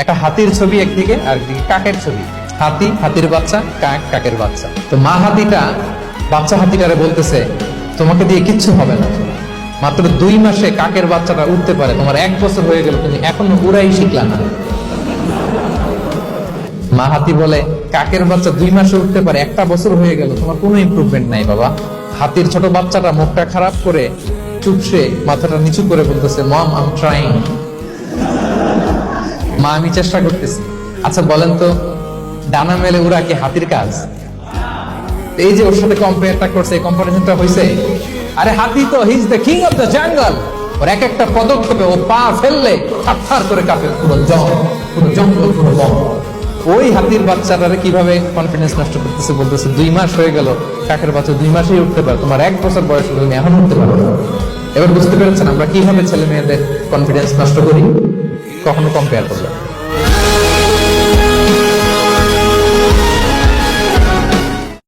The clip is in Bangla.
একটা হাতির ছবি একদিকে আর একদিকে কাকের ছবি। হাতি, হাতির বাচ্চা, কাক, কাকের বাচ্চা। তো মা হাতিটা বাচ্চা হাতিটারে বলতেছে, তোমাকে দিয়ে কিচ্ছু হবে না, মাত্র 2 মাসে কাকের বাচ্চাটা উঠতে পারে, তোমার 1 বছর হয়ে গেল, তুমি এখনো উড়াই শিখলা না। মা হাতি বলে, কাকের বাচ্চা 2 মাসে উঠতে পারে, 1টা বছর হয়ে গেল, তোমার কোনো ইমপ্রুভমেন্ট নাই বাবা। হাতির ছোট বাচ্চাটা মুখটা খারাপ করে চুপসে মাথাটা নিচু করে বলতেছে, মম আই এম ট্রাইং, মা আমি চেষ্টা করতেছি। আচ্ছা বলেন তো, ডানা মেলে উড়া কি হাতির কাজ? এই যে ওর সাথে কম্পেয়ারটা করছে, এই কম্পারিজনটা হইছে। আরে হাতি তো he is the king of the jungle, ওর এক একটা পদক্ষেপে ও পা ফেললে থারথার করে কাঁপে পুরো জঙ্গল, পুরো বন। ওই হাতির বাচ্চাটারে কিভাবে কনফিডেন্স নষ্ট করতেছে, বলতেছে 2 মাস হয়ে গেল, কাকের বাচ্চা 2 মাসেই উঠতে পারে, তোমার 1 বছর বয়স হলো, তুমি এখন উঠতে পারো না। এবার বুঝতে পেরেছেন আমরা কিভাবে ছেলে মেয়েদের কনফিডেন্স নষ্ট করি? কখনো কম্পেয়ার করবো।